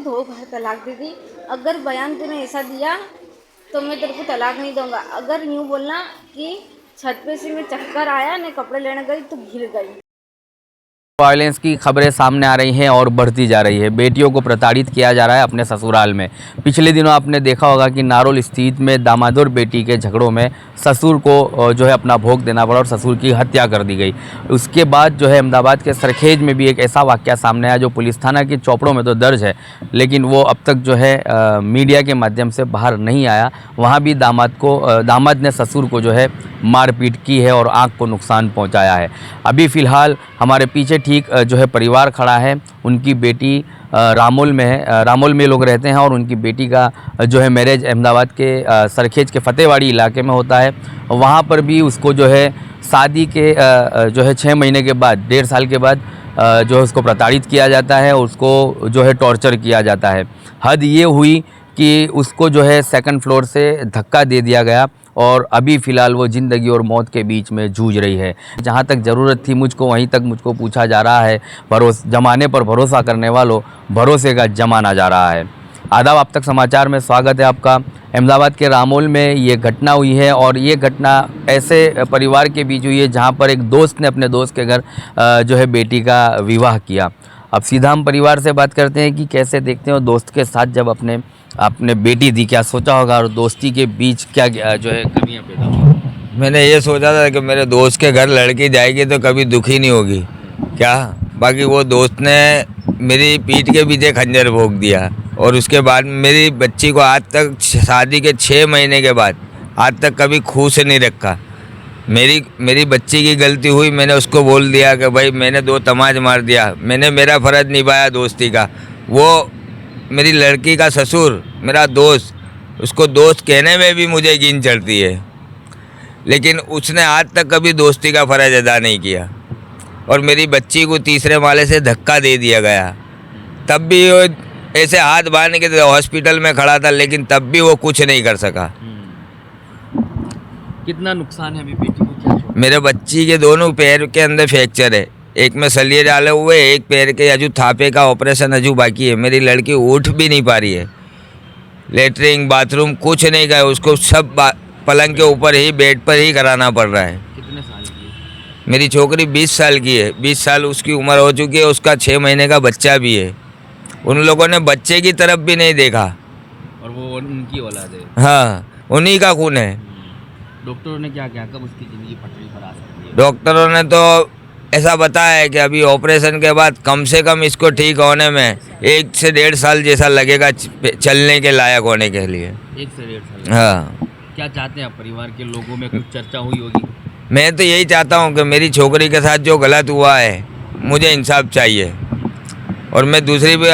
धोखा तलाक दे दी। अगर बयान तूने ऐसा दिया तो मैं तेरे को तलाक नहीं दूंगा। अगर यूँ बोलना कि छत पे से मैं चक्कर आया ने कपड़े लेने गई तो गिर गई। वायलेंस की खबरें सामने आ रही हैं और बढ़ती जा रही है। बेटियों को प्रताड़ित किया जा रहा है अपने ससुराल में। पिछले दिनों आपने देखा होगा कि नारोल स्थित में दामाद और बेटी के झगड़ों में ससुर को जो है अपना भोग देना पड़ा और ससुर की हत्या कर दी गई। उसके बाद जो है अहमदाबाद के सरखेज में भी एक ऐसा वाक़या सामने आया जो पुलिस थाना के चौपड़ों में तो दर्ज है, लेकिन वो अब तक जो है मीडिया के माध्यम से बाहर नहीं आया। वहाँ भी दामाद ने ससुर को जो है मारपीट की है और आँख को नुकसान पहुँचाया है। अभी फ़िलहाल हमारे पीछे ठीक जो है परिवार खड़ा है। उनकी बेटी रामोल में है, रामोल में लोग रहते हैं और उनकी बेटी का जो है मैरिज अहमदाबाद के सरखेज के फतेहवाड़ी इलाके में होता है। वहाँ पर भी उसको जो है शादी के जो है 6 महीने के बाद, 1.5 साल के बाद जो है उसको प्रताड़ित किया जाता है, उसको जो है टॉर्चर किया जाता है। हद ये हुई कि उसको जो है 2nd फ्लोर से धक्का दे दिया गया और अभी फ़िलहाल वो ज़िंदगी और मौत के बीच में जूझ रही है। जहाँ तक ज़रूरत थी मुझको वहीं तक मुझको पूछा जा रहा है। ज़माने पर भरोसा करने वालों, भरोसे का ज़माना जा रहा है। आदाब, आप तक समाचार में स्वागत है आपका। अहमदाबाद के रामोल में ये घटना हुई है और ये घटना ऐसे परिवार के बीच हुई है जहाँ पर एक दोस्त ने अपने दोस्त के घर जो है बेटी का विवाह किया। अब सीधा हम परिवार से बात करते हैं कि कैसे देखते हो दोस्त के साथ जब अपने बेटी दी, क्या सोचा होगा और दोस्ती के बीच क्या जो है कमियां पैदा हुई। मैंने ये सोचा था कि मेरे दोस्त के घर लड़की जाएगी तो कभी दुखी नहीं होगी क्या। बाकी वो दोस्त ने मेरी पीठ के पीछे खंजर भोंक दिया और उसके बाद मेरी बच्ची को आज तक शादी के 6 महीने के बाद आज तक कभी खूह से नहीं रखा। मेरी बच्ची की गलती हुई, मैंने उसको बोल दिया कि भाई मैंने 2 तमाच मार दिया, मैंने मेरा फ़र्ज़ निभाया दोस्ती का। वो मेरी लड़की का ससुर मेरा दोस्त, उसको दोस्त कहने में भी मुझे घिन चढ़ती है, लेकिन उसने आज तक कभी दोस्ती का फ़र्ज़ अदा नहीं किया। और मेरी बच्ची को 3रे माले से धक्का दे दिया गया, तब भी वो ऐसे हाथ बांध के हॉस्पिटल में खड़ा था, लेकिन तब भी वो कुछ नहीं कर सका। कितना नुकसान है अभी बेटी को, क्या मेरे बच्ची के दोनों पैर के अंदर फ्रैक्चर है, एक में सलिए डाले हुए, एक पैर के अजू थापे का ऑपरेशन अजू बाकी है। मेरी लड़की उठ भी नहीं पा रही है, लेटरिन बाथरूम कुछ नहीं गए, उसको सब पलंग के ऊपर ही बेड पर ही कराना पड़ रहा है। कितने साल की है? मेरी छोकरी 20 साल की है, 20 साल उसकी उम्र हो चुकी है, उसका 6 महीने का बच्चा भी है। उन लोगों ने बच्चे की तरफ भी नहीं देखा और वो उनकी औलाद है। हाँ, उन्हीं का खून है। डॉक्टरों ने क्या कहा, कब उसकी ज़िंदगी पटरी पर आ सकती है? डॉक्टरों ने तो ऐसा बताया है कि अभी ऑपरेशन के बाद कम से कम इसको ठीक होने में 1 से 1.5 साल जैसा लगेगा चलने के लायक होने के लिए। 1 से 1.5 साल। हाँ, क्या चाहते हैं आप, परिवार के लोगों में कुछ चर्चा हुई होगी? मैं तो यही चाहता हूँ कि मेरी छोकरी के साथ जो गलत हुआ है मुझे इंसाफ चाहिए। और मैं दूसरी भी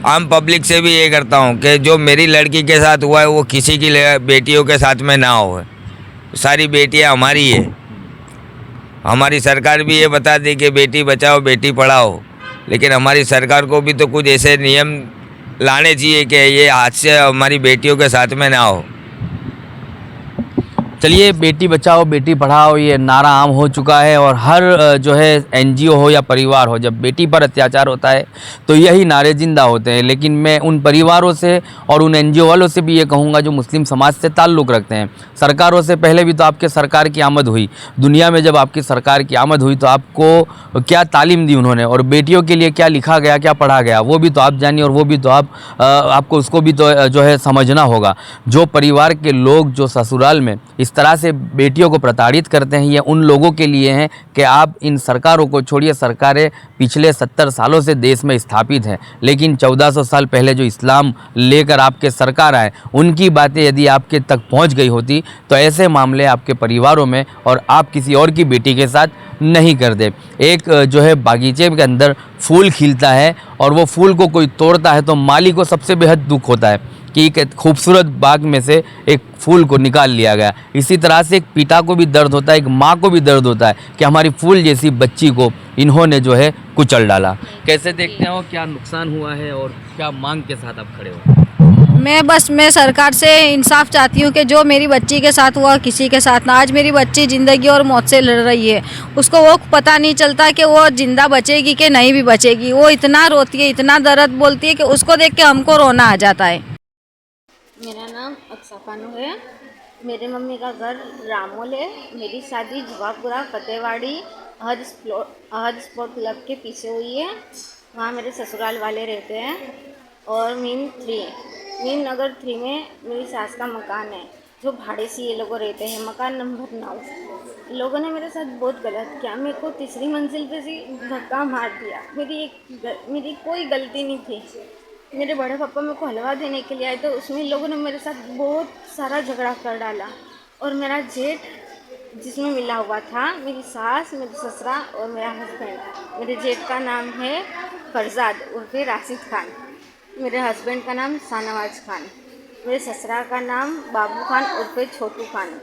आम पब्लिक से भी ये करता हूँ कि जो मेरी लड़की के साथ हुआ है वो किसी की बेटियों के साथ में ना हो। सारी बेटियाँ हमारी है। हमारी सरकार भी ये बता दी कि बेटी बचाओ बेटी पढ़ाओ, लेकिन हमारी सरकार को भी तो कुछ ऐसे नियम लाने चाहिए कि ये हादसे हमारी बेटियों के साथ में ना हो। चलिए, बेटी बचाओ बेटी पढ़ाओ ये नारा आम हो चुका है और हर जो है एनजीओ हो या परिवार हो, जब बेटी पर अत्याचार होता है तो यही नारे जिंदा होते हैं। लेकिन मैं उन परिवारों से और उन एनजीओ वालों से भी ये कहूँगा जो मुस्लिम समाज से ताल्लुक़ रखते हैं। सरकारों से पहले भी तो आपके सरकार की आमद हुई, दुनिया में जब आपकी सरकार की आमद हुई तो आपको क्या तालीम दी उन्होंने और बेटियों के लिए क्या लिखा गया, क्या पढ़ा गया, वो भी तो आप जानिए और वो भी तो आपको उसको भी तो जो है समझना होगा। जो परिवार के लोग जो ससुराल में इस तरह से बेटियों को प्रताड़ित करते हैं, ये उन लोगों के लिए हैं कि आप इन सरकारों को छोड़िए। सरकारें पिछले 70 सालों से देश में स्थापित हैं, लेकिन 1400 साल पहले जो इस्लाम लेकर आपके सरकार आए, उनकी बातें यदि आपके तक पहुंच गई होती तो ऐसे मामले आपके परिवारों में और आप किसी और की बेटी के साथ नहीं कर दे। एक जो है बागीचे के अंदर फूल खिलता है और वो फूल को कोई तोड़ता है तो माली को सबसे बेहद दुख होता है कि एक खूबसूरत बाग में से एक फूल को निकाल लिया गया। इसी तरह से एक पिता को भी दर्द होता है, एक माँ को भी दर्द होता है कि हमारी फूल जैसी बच्ची को इन्होंने जो है कुचल डाला। कैसे देखते हो, क्या नुकसान हुआ है और क्या मांग के साथ आप खड़े हो? मैं सरकार से इंसाफ चाहती हूँ कि जो मेरी बच्ची के साथ हुआ किसी के साथ ना। आज मेरी बच्ची ज़िंदगी और मौत से लड़ रही है, उसको वो पता नहीं चलता कि वो ज़िंदा बचेगी कि नहीं भी बचेगी। वो इतना रोती है, इतना दर्द बोलती है कि उसको देख के हमको रोना आ जाता है। मेरा नाम अक्सा खानू है। मेरे मम्मी का घर रामोल है। मेरी शादी जुवापुरा फतेहवाड़ी अहद स्पोर्ट क्लब के पीछे हुई है। वहाँ मेरे ससुराल वाले रहते हैं। और मीन नगर 3 में मेरी सास का मकान है, जो भाड़े से ये लोग रहते हैं। मकान नंबर 9। लोगों ने मेरे साथ बहुत गलत किया। मेरे को तीसरी मंजिल पे से धक्का मार दिया। मेरी कोई गलती नहीं थी। मेरे बड़े पापा मेरे को हलवा देने के लिए आए, तो उसमें लोगों ने मेरे साथ बहुत सारा झगड़ा कर डाला। और मेरा जेठ जिसमें मिला हुआ था, मेरी सास, मेरी ससुरा और मेरा हस्बैंड। मेरे जेठ का नाम है फरजाद उर्फे राशिद खान। मेरे हस्बैंड का नाम शाहनवाज खान। मेरे ससुरा का नाम बाबू खान उर्फे छोटू खान।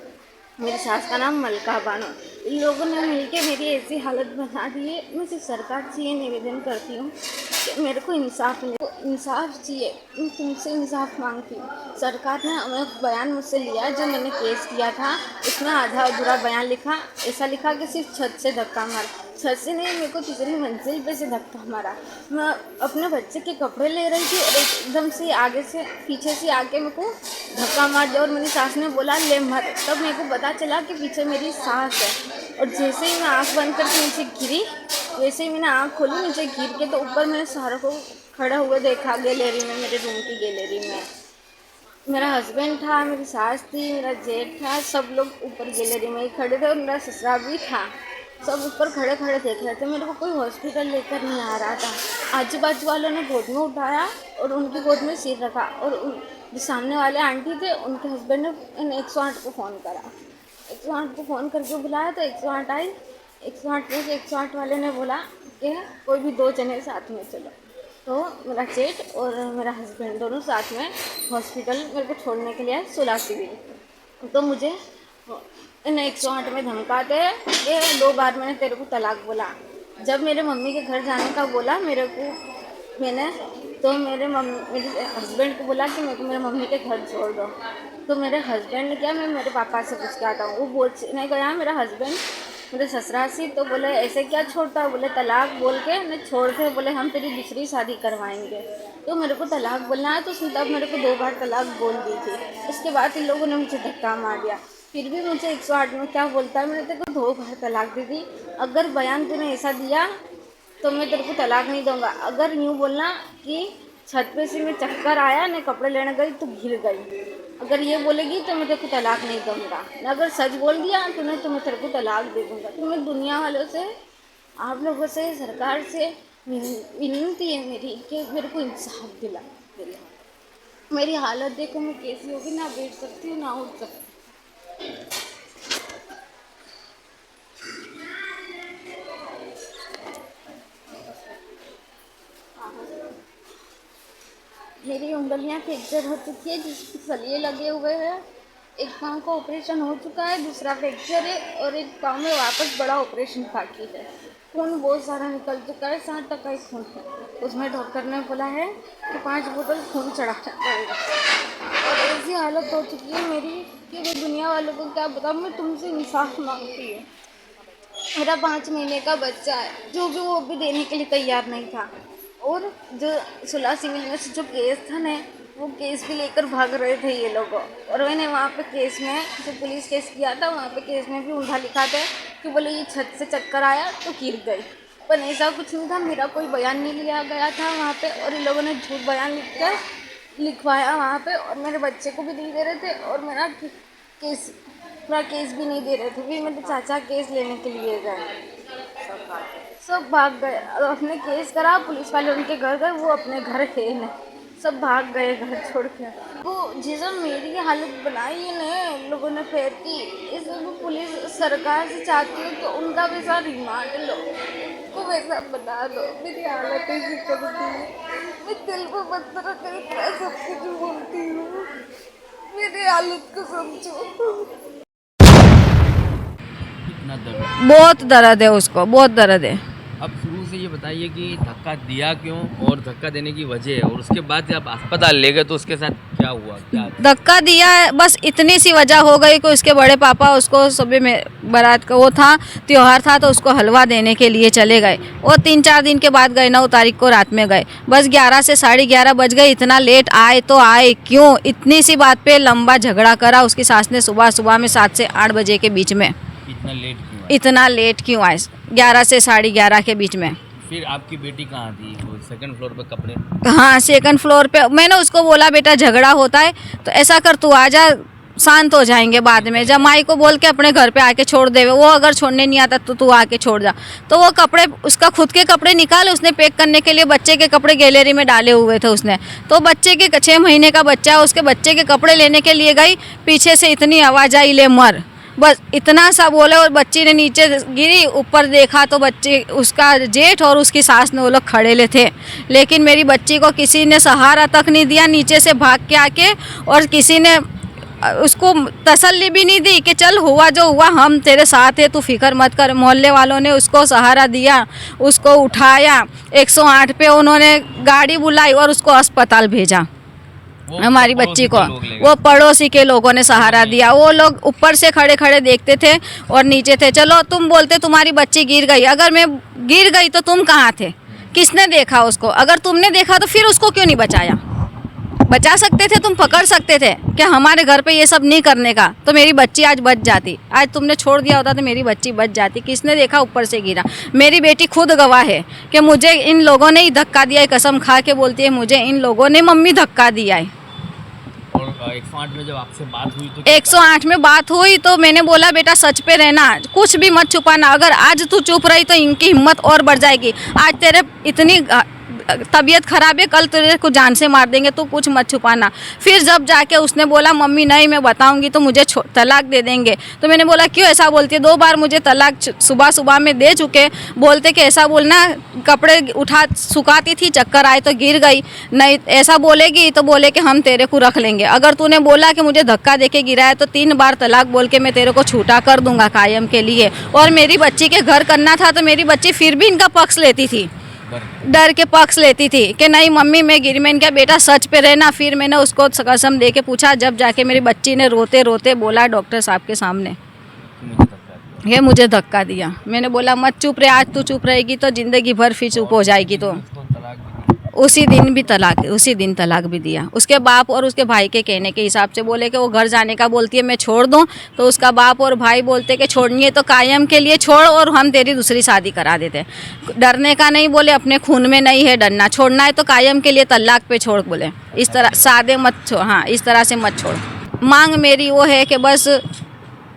मेरी सास का नाम मलका बानो। इन लोगों ने मिलके मेरी ऐसी हालत बना दी है। मैं सिर्फ सरकार से ये निवेदन करती हूँ कि मेरे को इंसाफ चाहिए। मैं तुमसे इंसाफ मांगती हूँ। सरकार ने हमें बयान मुझसे लिया, जो मैंने केस किया था उसमें आधा अधूरा बयान लिखा। ऐसा लिखा कि सिर्फ छत से धक्का मारा। छत से नहीं, मेरे को तीसरी मंजिल पे से धक्का मारा। मैं अपने बच्चे के कपड़े ले रही थी और एकदम से आगे से पीछे से आके मेरे को धक्का मार दिया। और मेरी सास ने बोला ले मत। तब मेरे को पता चला कि पीछे मेरी सास है। और जैसे ही मैं आँख बंद करके नीचे गिरी, वैसे ही मैंने आँख खोली, नीचे गिर के तो ऊपर मैंने सारों को खड़े हुए देखा गैलरी में, मेरे रूम की गैलरी में। मेरा हस्बैंड था, मेरी सास थी, मेरा जेठ था, सब लोग ऊपर गैलरी में ही खड़े थे। और मेरा ससुरा भी था। सब ऊपर खड़े खड़े देख रहे थे। मेरे को कोई हॉस्पिटल लेकर नहीं आ रहा था। आजू बाजू वालों ने गोद में उठाया और उनकी गोद में सिर रखा। और जो सामने वाले आंटी थे, उनके हस्बैंड ने 108 को फ़ोन करा। 108 को फ़ोन करके बुलाया तो 108 आई। 108 में से 108 वाले ने बोला कि कोई भी 2 जने साथ में चलो। तो मेरा जेठ और मेरा हस्बैंड दोनों साथ में हॉस्पिटल मेरे को छोड़ने के लिए आए, 16 सिविल। तो मुझे इन 108 में धमकाते हैं कि 2 बार मैंने तेरे को तलाक बोला। जब मेरे मम्मी के घर जाने का बोला मेरे हस्बैंड को बोला कि मेरे मम्मी के घर छोड़ दो। तो मेरे हस्बैंड ने क्या, मैं मेरे पापा से पूछ के आता हूँ। वो बोलने गया मेरा हस्बैंड मेरे ससुरा से, तो बोले ऐसे क्या छोड़ता है। बोले तलाक बोल के न छोड़ के, बोले हम तेरी दूसरी शादी करवाएंगे। तो मेरे को तलाक बोलना है, तो उसने तब मेरे को 2 बार तलाक बोल दी थी। उसके बाद इन लोगों ने मुझे धक्का मार दिया। फिर भी मुझे 108 में क्या बोलता है, मैंने तेरे को 2 बार तलाक दी थी। अगर बयान तूने ऐसा दिया तो मैं तेरे को तलाक नहीं दूंगा। अगर यूँ बोलना कि छत पे से मैं चक्कर आया ने कपड़े लेने गई तो गिर गई, अगर ये बोलेगी तो मैं तेरे को तलाक नहीं दूंगा। अगर सच बोल दिया तूने तो मैं तेरे को तलाक दे दूंगा। तो मैं दुनिया वालों से, आप लोगों से, सरकार से विनती है मेरी कि मेरे को इंसाफ दिला। मेरी हालत देखो मैं कैसी होगी, ना बैठ सकती हूँ ना उठ सकती। मेरी उंगलियां फ्रैक्चर हो चुकी है, जिसके सलिए लगे हुए हैं। एक पाँव का ऑपरेशन हो चुका है, दूसरा फ्रैक्चर है और एक पाँव में वापस बड़ा ऑपरेशन बाकी है। खून बहुत सारा निकल चुका है, 60% ही खून है। उसमें डॉक्टर ने बोला है कि 5 बोतल खून चढ़ाना पड़ेगा। और ऐसी हालत हो चुकी है मेरी कि मैं दुनिया वालों को क्या बताऊँ। मैं तुमसे इंसाफ मांगती हूँ। मेरा 5 महीने का बच्चा है, जो भी वो भी देने के लिए तैयार नहीं था। और जो 16 सिविल में से जो केस था ना, वो केस भी लेकर भाग रहे थे ये लोग। और मैंने वहाँ पे केस में जो पुलिस केस किया था, वहाँ पे केस में भी उल्टा लिखा था कि बोले ये छत से चक्कर आया तो गिर गई। पर ऐसा कुछ नहीं था, मेरा कोई बयान नहीं लिया गया था वहाँ पे। और इन लोगों ने झूठ बयान लिखवाया वहाँ पे, और मेरे बच्चे को भी नहीं दे रहे थे और मेरा केस भी नहीं दे रहे थे। फिर मेरे चाचा केस लेने के लिए गए, सब भाग गए। अपने केस करा, पुलिस वाले उनके घर गए, वो अपने घर है नहीं, सब भाग गए घर छोड़ के। वो जैसा मेरी हालत बनाई है ना लोगों ने फेर की, इसलिए वो पुलिस सरकार से चाहती हूँ कि उनका वैसा रिमांड लो, वो वैसा बना दो। मेरी हालत ऐसी कर दी है, मैं दिल को पत्थर कर सब कुछ बोलती हूँ। मेरी हालत को समझो। बहुत दर्द है उसको, बहुत दर्द है। अब शुरू से ये बताइए कि धक्का दिया क्यों और धक्का देने की वजह, और उसके बाद जब अस्पताल ले गए तो उसके साथ क्या क्या हुआ, क्या धक्का दिया है, बस इतनी सी वजह हो गई कि उसके बड़े पापा उसको सुबह में बारात का वो था, त्योहार था, तो उसको हलवा देने के लिए चले गए। वो 3-4 दिन के बाद गए, 9 तारीख को रात में गए। बस 11 से 11:30 बज गए। इतना लेट आए तो आए क्यों? इतनी सी बात पे लंबा झगड़ा करा उसकी सास ने सुबह में 7 से 8 बजे के बीच में। इतना लेट क्यों आए? 11 से 11:30 के बीच में। फिर आपकी बेटी कहाँ थी? वो सेकंड फ्लोर पे कपड़े? हाँ, सेकंड फ्लोर पे। मैंने उसको बोला बेटा झगड़ा होता है तो ऐसा कर तू आ जा, शांत हो जाएंगे बाद में। जमाई को बोल के अपने घर पे आके छोड़ दे, वो अगर छोड़ने नहीं आता तो तू आके छोड़ जा। तो वो कपड़े, उसका खुद के कपड़े निकाले उसने पैक करने के लिए, बच्चे के कपड़े गैलरी में डाले हुए थे उसने। तो बच्चे के 6 महीने का बच्चा है, उसके बच्चे के कपड़े लेने के लिए गई, पीछे से इतनी आवाज़ आई, ले मर। बस इतना सा बोले और बच्ची ने नीचे गिरी। ऊपर देखा तो बच्चे, उसका जेठ और उसकी सास ने, वो लोग खड़े ले थे। लेकिन मेरी बच्ची को किसी ने सहारा तक नहीं दिया, नीचे से भाग के आके, और किसी ने उसको तसल्ली भी नहीं दी कि चल हुआ जो हुआ, हम तेरे साथ है, तू फिक्र मत कर। मोहल्ले वालों ने उसको सहारा दिया, उसको उठाया, 108 पे उन्होंने गाड़ी बुलाई और उसको अस्पताल भेजा। हमारी बच्ची को वो पड़ोसी के लोगों ने सहारा दिया। वो लोग ऊपर से खड़े खड़े देखते थे और नीचे थे। चलो तुम बोलते तुम्हारी बच्ची गिर गई, अगर मैं गिर गई तो तुम कहाँ थे? किसने देखा उसको? अगर तुमने देखा तो फिर उसको क्यों नहीं बचाया? बचा सकते थे, तुम पकड़ सकते थे कि हमारे घर पे ये सब नहीं करने का, तो मेरी बच्ची आज बच जाती। आज तुमने छोड़ दिया होता तो मेरी बच्ची बच जाती। किसने देखा ऊपर से गिरा? मेरी बेटी खुद गवाह है कि मुझे इन लोगों ने ही धक्का दिया है। कसम खा के बोलती है, मुझे इन लोगों ने मम्मी धक्का दिया है। और 108 में जब आपसे बात हुई तो 108 में बात हुई तो मैंने बोला बेटा सच पे रहना, कुछ भी मत छुपाना। अगर आज तू चुप रही तो इनकी हिम्मत और बढ़ जाएगी। आज तेरे इतनी तबीयत खराब है, कल तेरे को जान से मार देंगे, तो कुछ मत छुपाना। फिर जब जाके उसने बोला मम्मी नहीं मैं बताऊंगी तो मुझे तलाक दे देंगे, तो मैंने बोला क्यों ऐसा बोलती है? 2 बार मुझे तलाक सुबह में दे चुके। बोलते कि ऐसा बोलना, कपड़े उठा सुखाती थी, चक्कर आए तो गिर गई, नहीं ऐसा बोलेगी तो बोले कि हम तेरे को रख लेंगे। अगर तूने बोला कि मुझे धक्का दे के गिरा है तो 3 बार तलाक बोल के मैं तेरे को छूटा कर दूंगा कायम के लिए। और मेरी बच्ची के घर करना था तो मेरी बच्ची फिर भी इनका पक्ष लेती थी, डर के पक्ष लेती थी कि नहीं मम्मी मैं गिरी। मैंने कहा बेटा सच पे रहना। फिर मैंने उसको कसम दे के पूछा, जब जाके मेरी बच्ची ने रोते रोते बोला डॉक्टर साहब के सामने, ये मुझे धक्का दिया। मैंने बोला मत चुप रहे, आज तू चुप रहेगी तो ज़िंदगी भर फिर चुप हो जाएगी। तो उसी दिन तलाक भी दिया। उसके बाप और उसके भाई के कहने के हिसाब से बोले कि वो घर जाने का बोलती है मैं छोड़ दूं, तो उसका बाप और भाई बोलते कि छोड़नी है तो कायम के लिए छोड़ और हम तेरी दूसरी शादी करा देते। डरने का नहीं बोले, अपने खून में नहीं है डरना, छोड़ना है तो कायम के लिए तलाक पे छोड़ बोले। इस तरह सादे मत छोड़, हाँ इस तरह से मत छोड़। मांग मेरी वो है कि बस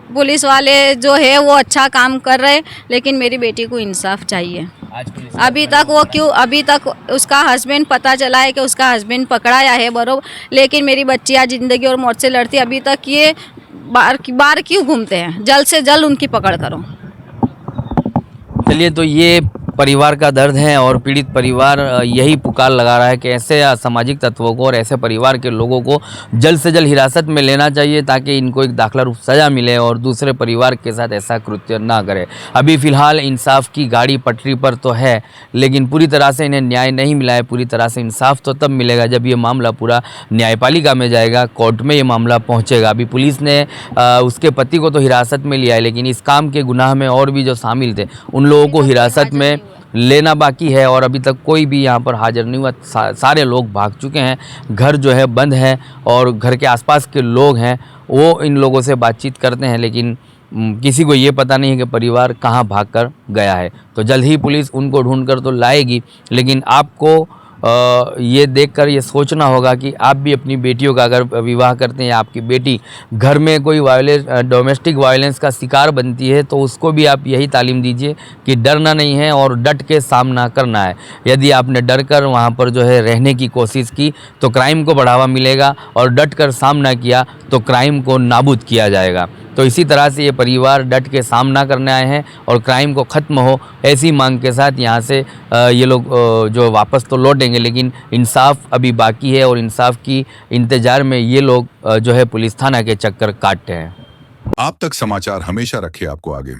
पुलिस वाले जो है वो अच्छा काम कर रहे, लेकिन मेरी बेटी को इंसाफ चाहिए। अभी तक उसका हस्बैंड, पता चला है कि उसका हस्बैंड पकड़ाया है बरोबर, लेकिन मेरी बच्ची आज ज़िंदगी और मौत से लड़ती। अभी तक ये बार क्यों घूमते हैं? जल्द से जल्द उनकी पकड़ करो। चलिए, तो ये परिवार का दर्द है और पीड़ित परिवार यही पुकार लगा रहा है कि ऐसे असामाजिक तत्वों को और ऐसे परिवार के लोगों को जल्द से जल्द हिरासत में लेना चाहिए ताकि इनको एक दाखिला रूप सज़ा मिले और दूसरे परिवार के साथ ऐसा कृत्य ना करे। अभी फ़िलहाल इंसाफ की गाड़ी पटरी पर तो है, लेकिन पूरी तरह से इन्हें न्याय नहीं मिला है। पूरी तरह से इंसाफ तो तब मिलेगा जब ये मामला पूरा न्यायपालिका में जाएगा, कोर्ट में ये मामला पहुँचेगा। अभी पुलिस ने उसके पति को तो हिरासत में लिया है, लेकिन इस काम के गुनाह में और भी जो शामिल थे उन लोगों को हिरासत में लेना बाकी है और अभी तक कोई भी यहाँ पर हाजिर नहीं हुआ। सारे लोग भाग चुके हैं, घर जो है बंद है और घर के आसपास के लोग हैं वो इन लोगों से बातचीत करते हैं, लेकिन किसी को ये पता नहीं है कि परिवार कहाँ भागकर गया है। तो जल्द ही पुलिस उनको ढूंढकर तो लाएगी, लेकिन आपको ये देखकर ये सोचना होगा कि आप भी अपनी बेटियों का अगर विवाह करते हैं या आपकी बेटी घर में कोई डोमेस्टिक वायलेंस का शिकार बनती है तो उसको भी आप यही तालीम दीजिए कि डरना नहीं है और डट के सामना करना है। यदि आपने डर कर वहाँ पर जो है रहने की कोशिश की तो क्राइम को बढ़ावा मिलेगा और डट कर सामना किया तो क्राइम को नाबूद किया जाएगा। तो इसी तरह से ये परिवार डट के सामना करने आए हैं और क्राइम को ख़त्म हो ऐसी मांग के साथ यहाँ से ये लोग जो वापस तो लौटेंगे, लेकिन इंसाफ अभी बाकी है और इंसाफ की इंतज़ार में ये लोग जो है पुलिस थाना के चक्कर काटते हैं। आप तक समाचार हमेशा रखे आपको आगे।